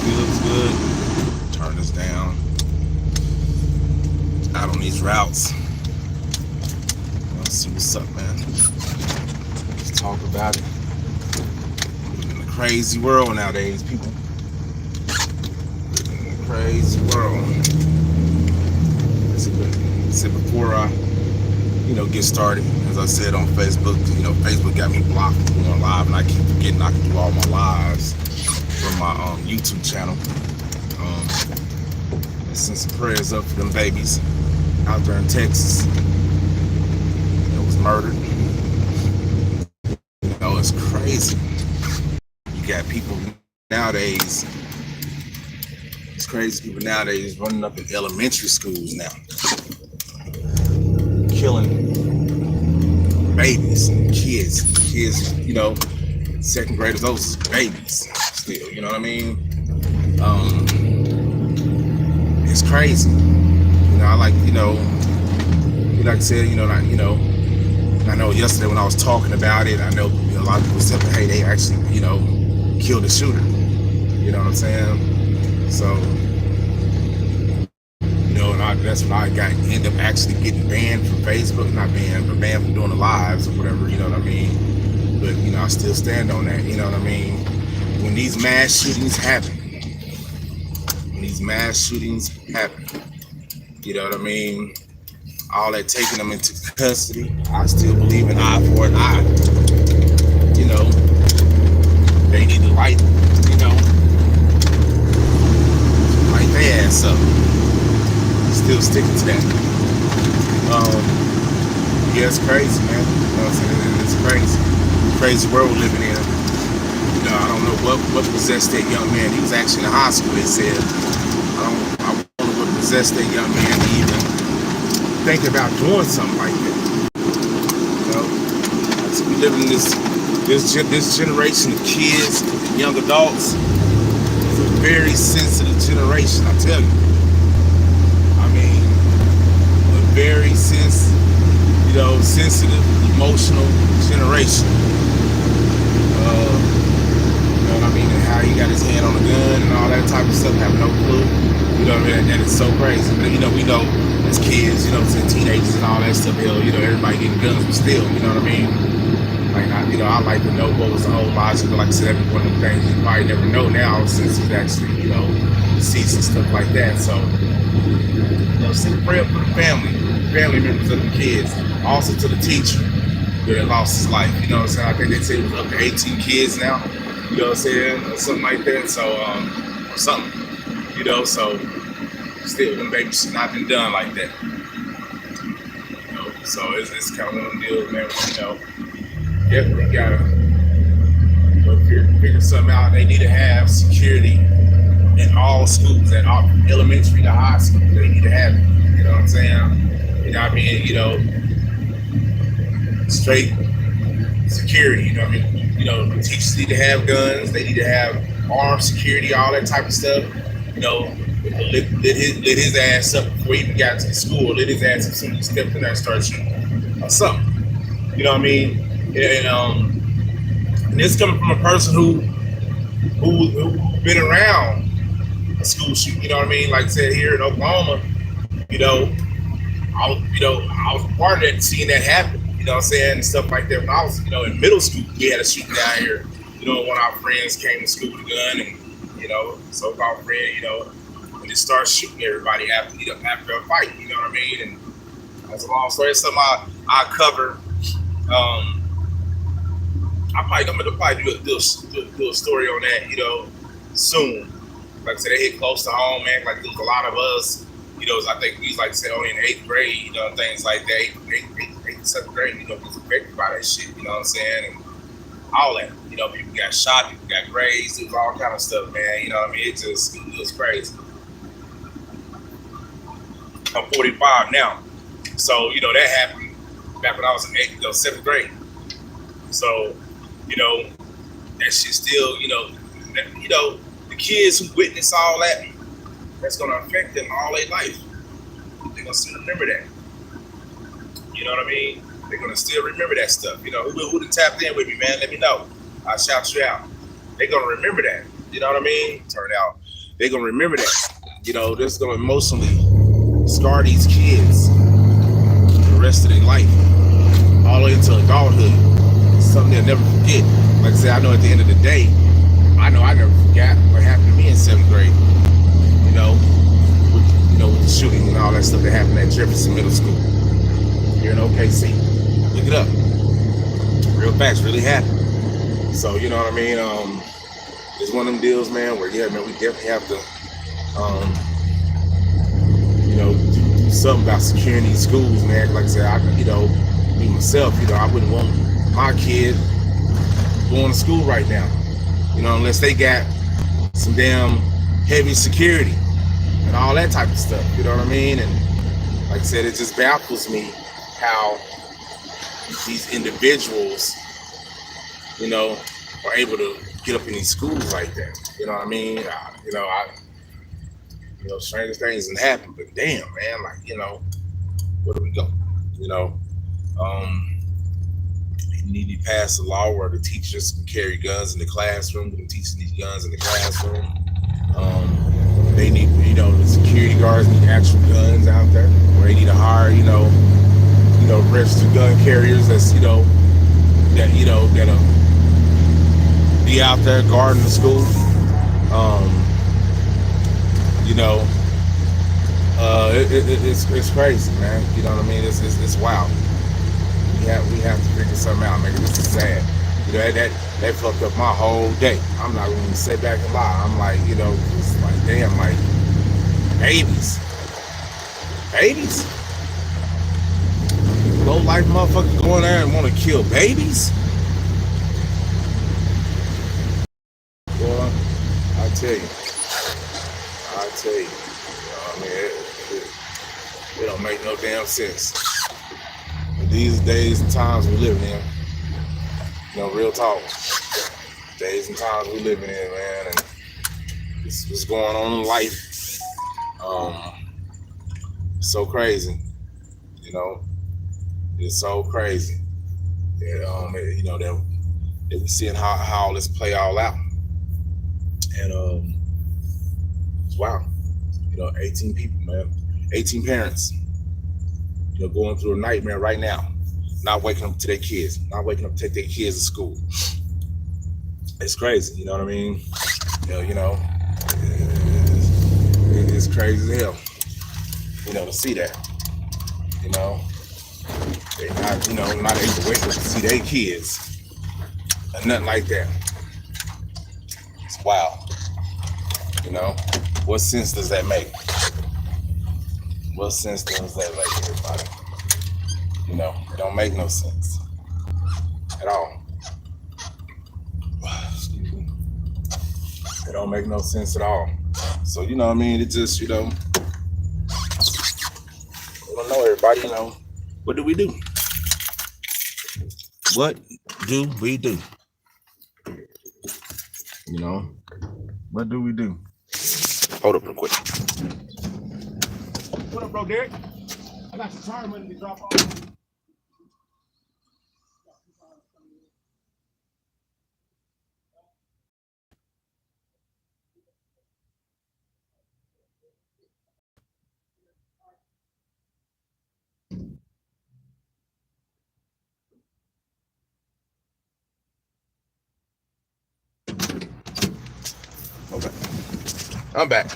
What's good? Turn this down. Out on these routes. Let's see what's up, man. Let's talk about it. Living in a crazy world nowadays, people. Living in a crazy world. So before I, get started, as I said on Facebook, Facebook got me blocked from going live, and I keep forgetting I can do all my lives from my YouTube channel. Let's send some prayers up for them babies out there in Texas that was murdered. It's crazy. You got people nowadays. It's crazy. People nowadays running up in elementary schools now, killing babies, kids. Second graders. Those babies still. You know what I mean? It's crazy. I like like I said, I know yesterday when I was talking about it, I know a lot of people said, hey, they actually, killed the shooter. You know what I'm saying? So, and that's when I end up actually getting banned from Facebook, not banned, but banned from doing the lives or whatever, you know what I mean? But, I still stand on that, you know what I mean? When these mass shootings happen, you know what I mean? All that taking them into custody, I still believe in eye for an eye. They need to light their ass up. Still sticking to that. Yeah, it's crazy, man. It's crazy. Crazy world we're living in. I don't know what possessed that young man. He was actually in the hospital, they said. I wonder what possessed that young man to even think about doing something like that. So we live in this generation of kids, young adults. It's a very sensitive generation, I tell you. A very sensitive, emotional generation. And how he got his hand on the gun and all that type of stuff, have no clue. That is so crazy. But we know as kids, teenagers and all that stuff, everybody getting guns, but still, you know what I mean? I like to know what was the whole logic, but like I said, every one of the things you probably never know now since he's actually, deceased and stuff like that. So, send a prayer for the family members of the kids, also to the teacher that lost his life. You know what I'm saying? I think they say it was up to 18 kids now. You know what I'm saying? Or something like that. So, so still, them babies should not been done like that. So it's kind of one of them deals, man. Definitely gotta figure something out. They need to have security in all schools, at all, elementary to high school. They need to have it. You know what I'm saying? Straight security. The teachers need to have guns. They need to have armed security, all that type of stuff. Lit his ass up before he even got to the school. Lit his ass up as soon as he stepped in there and started shooting or something. You know what I mean? And this coming from a person who been around a school shooting. You know what I mean? Like I said, here in Oklahoma, I was part of that, seeing that happen. You know what I'm saying? And stuff like that. When I was, in middle school, we had a shooting down here. One of our friends came to school with a gun, and so-called friend, and just started shooting everybody after a fight. You know what I mean? And that's a long story. It's something I cover. I'm gonna probably do a story on that, soon. Like I said, they hit close to home, man. Like there was a lot of us, I think we was like say only in 8th grade, things like that. 8th, 7th grade, was affected by that shit, you know what I'm saying? And all that. People got shot, people got grazed, it was all kind of stuff, man. You know what I mean? It was crazy. I'm 45 now. So, that happened back when I was in 7th grade. So, that shit still, the kids who witness all that, that's gonna affect them all their life. They're gonna still remember that. You know what I mean? They're gonna still remember that stuff. Who tapped in with me, man? Let me know. I'll shout you out. They're gonna remember that. You know what I mean? Turn out they're gonna remember that. You know, this is gonna emotionally scar these kids for the rest of their life, all the way into adulthood. It's something they'll never forget. Like I said, I know at the end of the day, I know I never forgot what happened to me in 7th grade. You know, with the shooting and all that stuff that happened at Jefferson Middle School here in OKC. Look it up. Real facts really happened. So you know what I mean. It's one of them deals, man, where yeah, man, we definitely have to, do something about securing these schools, man. Like I said, me myself, I wouldn't want my kid going to school right now, unless they got some damn heavy security and all that type of stuff. You know what I mean? And like I said, it just baffles me how these individuals, are able to get up in these schools like that. You know what I mean? Stranger things can happen, but damn, man, where do we go? We need to pass a law where the teachers can carry guns in the classroom. We're teaching these guns in the classroom. They need, the security guards need actual guns out there, or they need to hire, registered gun carriers that'll be out there guarding the school. It's crazy, man. You know what I mean? It's wild. We have to figure something out, man. This is sad. That fucked up my whole day. I'm not gonna sit back and lie. I'm like, it's like damn, like babies. Low life motherfuckers going there and want to kill babies. Boy, I tell you. It don't make no damn sense. But these days and times we living in, real talk. Days and times we living in, man, and this what's going on in life. So crazy, it's so crazy. That we seeing how all this play all out, and it's wow. 18 people, man, 18 parents, going through a nightmare right now, not waking up to their kids, not waking up to take their kids to school. It's crazy, you know what I mean? It's crazy as hell, to see that, they're not able to wake up to see their kids or nothing like that. It's wild, What sense does that make? What sense does that make, everybody? It don't make no sense at all. Excuse me. It don't make no sense at all. So, it just, I don't know, everybody, what do we do? What do we do? What do we do? Hold up real quick. What up, bro, Derek? I got some tire money to drop off. Okay. I'm back.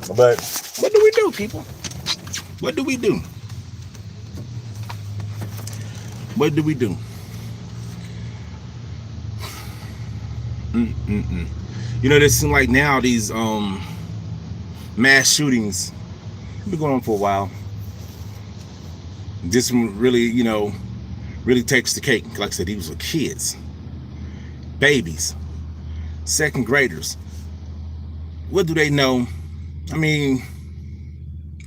But what do we do, people? What do we do? What do we do? It seems like now these mass shootings have been going on for a while. This one really, really takes the cake. Like I said, these were kids, babies, 2nd graders. What do they know? I mean,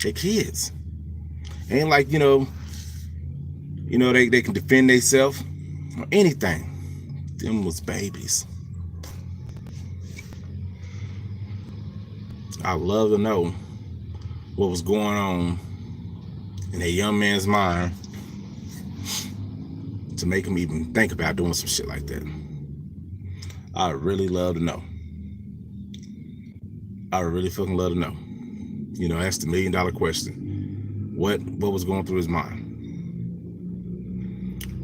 they're kids. Ain't like, they can defend themselves or anything. Them was babies. I'd love to know what was going on in a young man's mind to make him even think about doing some shit like that. I'd really love to know. I would really fucking love to know. That's the $1,000,000 question. What was going through his mind?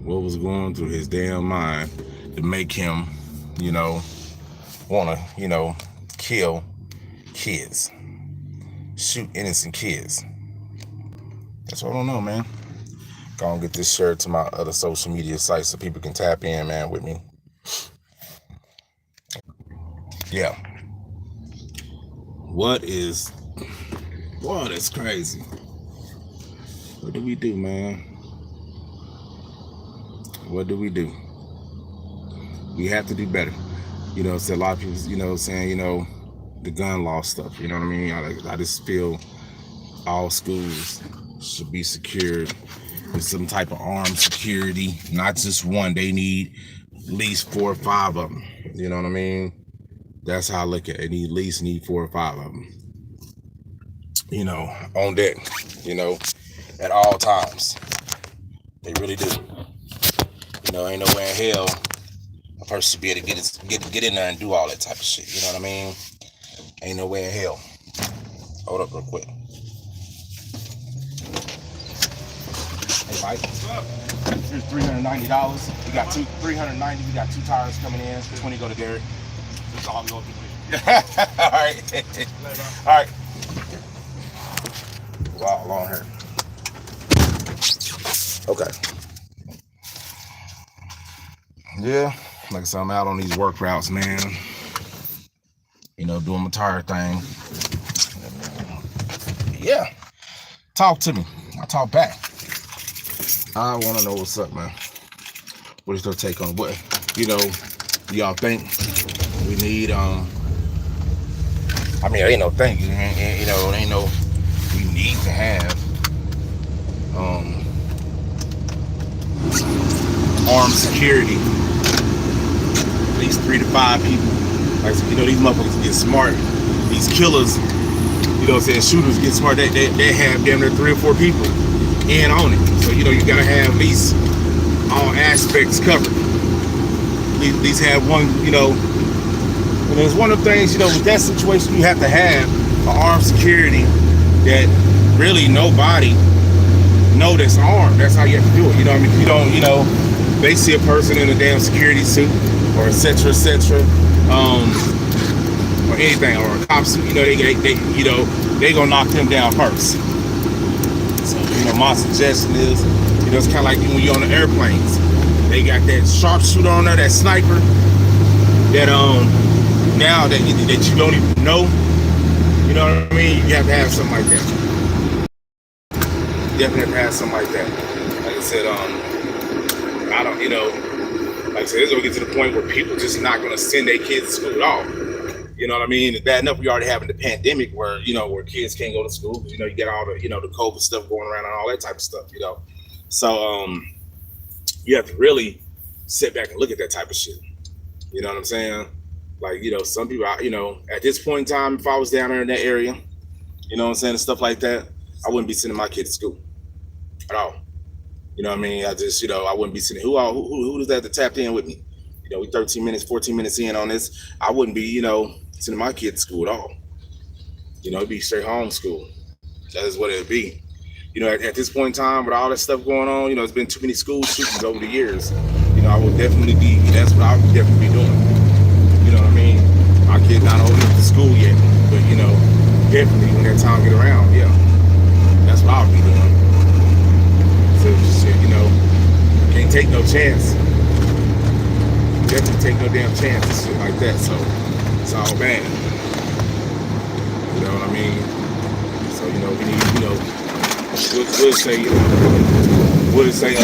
What was going through his damn mind to make him, wanna, kill kids, shoot innocent kids? That's what I don't know, man. Gonna get this shared to my other social media sites so people can tap in, man, with me. Yeah. That's crazy. What do we do, man? What do we do? We have to do better. So a lot of people, saying, the gun law stuff, you know what I mean? I just feel all schools should be secured with some type of armed security, not just one. They need at least 4 or 5 of them. You know what I mean? That's how I look at it. They at least need 4 or 5 of them. On deck, at all times. They really do. Ain't nowhere in hell a person should be able to get in there and do all that type of shit. You know what I mean? Ain't nowhere in hell. Hold up real quick. Hey, Mike. What's up? Here's $390. We got $390. We got 2 tires coming in. 20 go to Derek. That's all I'm going to do. All right. All right. Wow, long hair. Okay. Yeah, like I said, I'm out on these work routes, man. Doing my tire thing. Yeah. Talk to me. I talk back. I want to know what's up, man. What is your take on what? Do y'all think we need, it ain't no thing, it ain't no, we need to have, armed security. At least 3 to 5 people. Like, these motherfuckers get smart. These killers, shooters get smart. They have damn near 3 or 4 people in on it. So, you gotta have at least all aspects covered. At least have one, and it's one of the things, with that situation, you have to have an armed security that really nobody know that's armed. That's how you have to do it. If you don't, they see a person in a damn security suit or et cetera, or anything, or a cop suit, they gonna knock them down first. So, my suggestion is, it's kind of like when you're on the airplanes. They got that sharpshooter on there, that sniper, that now that you don't even know. You know what I mean? You have to have something like that. Definitely have to have something like that. Like I said, I don't, like I said, it's gonna get to the point where people just not gonna send their kids to school at all. You know what I mean? It's bad enough we already having the pandemic where, where kids can't go to school. You get all the, the COVID stuff going around and all that type of stuff, So, you have to really sit back and look at that type of shit. You know what I'm saying? Like, some people, at this point in time, if I was down there in that area, and stuff like that, I wouldn't be sending my kids to school at all. You know what I mean? I just, I wouldn't be sending, who is that that tapped in with me? We 13 minutes, 14 minutes in on this. I wouldn't be, sending my kids to school at all. It'd be straight home school. That is what it'd be. At this point in time, with all that stuff going on, it's been too many school shootings over the years. I would definitely be, that's what I would definitely be doing. You know what I mean? My kid not old enough to school yet, but, definitely when that time get around, yeah. That's what I would be doing. So, shit, can't take no chance. Definitely take no damn chance and shit like that, so it's all bad. You know what I mean? So, we need, we'll say,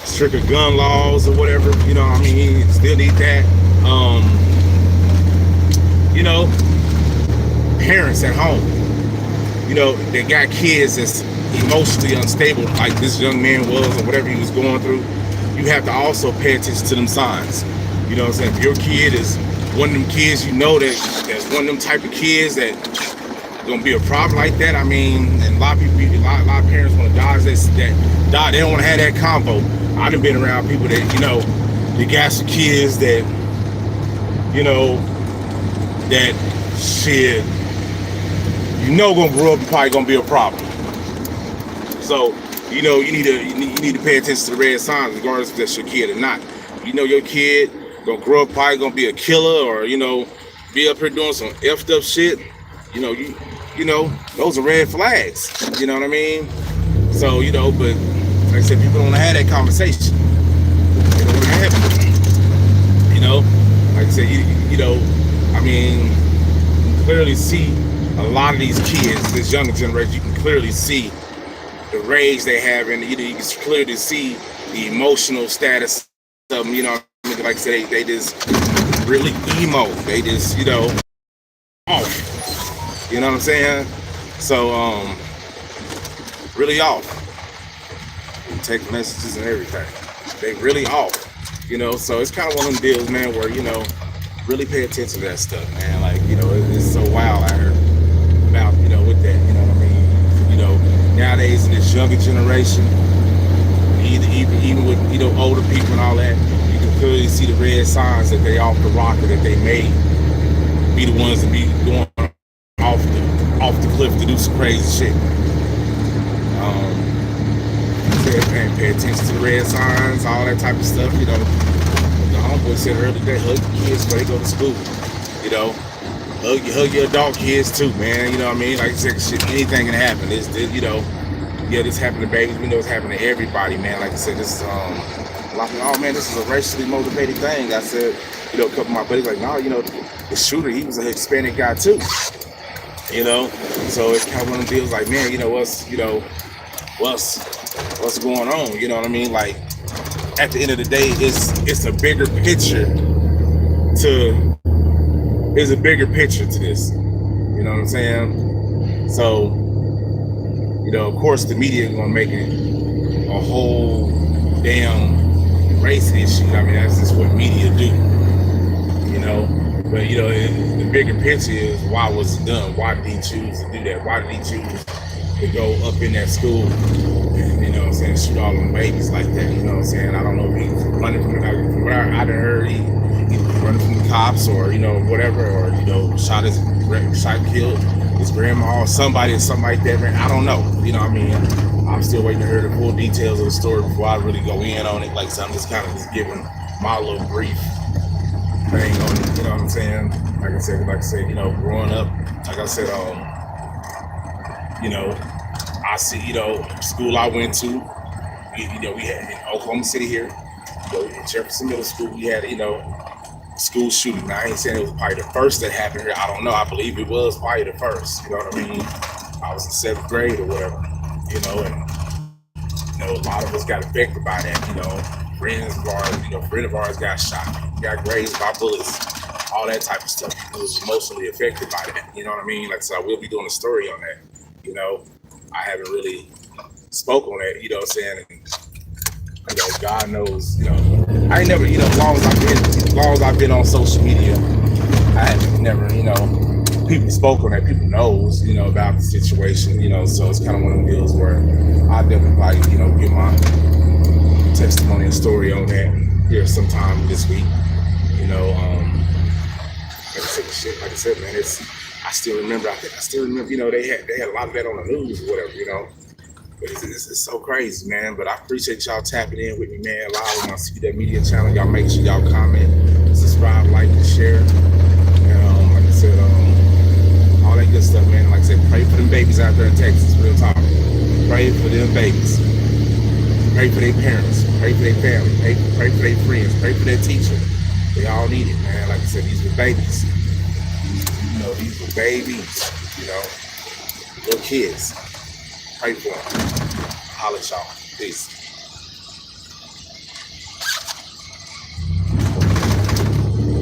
stricter gun laws or whatever, still need that. Parents at home, they got kids that's emotionally unstable, like this young man was or whatever he was going through. You have to also pay attention to them signs. You know what I'm saying? If your kid is one of them kids, that's one of them type of kids that gonna be a problem like that. And a lot of people, a lot of parents want to dodge that. They don't want to have that combo. I've been around people that, they got some kids that you know, that shit, gonna grow up and probably gonna be a problem. So, you need to pay attention to the red signs, regardless if that's your kid or not. Your kid gonna grow up probably gonna be a killer, or be up here doing some effed up shit. Those are red flags. You know what I mean? So, but like I said, people don't have that conversation. They don't have it. Like I said, I mean, you can clearly see a lot of these kids, this younger generation. You can clearly see the rage they have, and you can clearly see the emotional status of them. Like I said, they just really emo. They just, off. You know what I'm saying? So, really off. Text messages and everything. They really off. So it's kind of one of them deals, man, where, really pay attention to that stuff, man. Like, it's so wild out here about, with that, you know what I mean? Nowadays in this younger generation, even with, older people and all that, you can clearly see the red signs that they off the rocker, that they may be the ones that be going off the cliff to do some crazy shit. Pay attention to the red signs, all that type of stuff. The homeboy said earlier today, hug your kids before they go to school. Hug your adult kids too, man. You know what I mean? Like I said, shit, anything can happen. This happened to babies. We know it's happening to everybody, man. Like I said, this is this is a racially motivated thing. I said, a couple of my buddies like, no, the shooter, he was a Hispanic guy too. So it's kind of one of the deals like, man, what's going on? You know what I mean? Like, at the end of the day, it's a bigger picture to this. You know what I'm saying? So, of course the media is gonna make it a whole damn race issue. I mean, that's just what media do. But the bigger picture is, why was it done? Why did he choose to do that? Why did he choose to go up in that school and, shoot all them babies like that? You know what I'm saying? I don't know if he's running from what I heard, he running from the cops, or whatever, or shot killed his grandma or somebody or something like that, man. I don't know. I'm still waiting to hear the full details of the story before I really go in on it. Like, so I'm just kind of giving my little brief thing on it. You know what I'm saying? Like I said, growing up, like I said, I see, school I went to, we had in Oklahoma City here, in Jefferson Middle School, we had, school shooting. Now, I ain't saying it was probably the first that happened here. I don't know. I believe it was probably the first. You know what I mean? I was in 7th grade or whatever, and, a lot of us got affected by that, friends of ours got shot, got grazed by bullets, all that type of stuff. It was emotionally affected by that. You know what I mean? Like, so I will be doing a story on that. I haven't really spoke on that, what I'm saying? And, God knows, I ain't never, as long as I've been on social media, I haven't never, people spoke on that, people knows, about the situation, so it's kind of one of the deals where I definitely probably, give my testimony and story on that here sometime this week, like I said, man, I still remember, they had a lot of that on the news or whatever, But it's so crazy, man. But I appreciate y'all tapping in with me, man. Live on my CW Media channel. Y'all make sure y'all comment, subscribe, like, and share. And like I said, all that good stuff, man. Like I said, pray for them babies out there in Texas, real talk. Pray for them babies. Pray for their parents. Pray for their family. Pray for their friends. Pray for their teacher. They all need it, man. Like I said, these were babies. These were babies, little kids. Pray for them. Holla at y'all. Peace.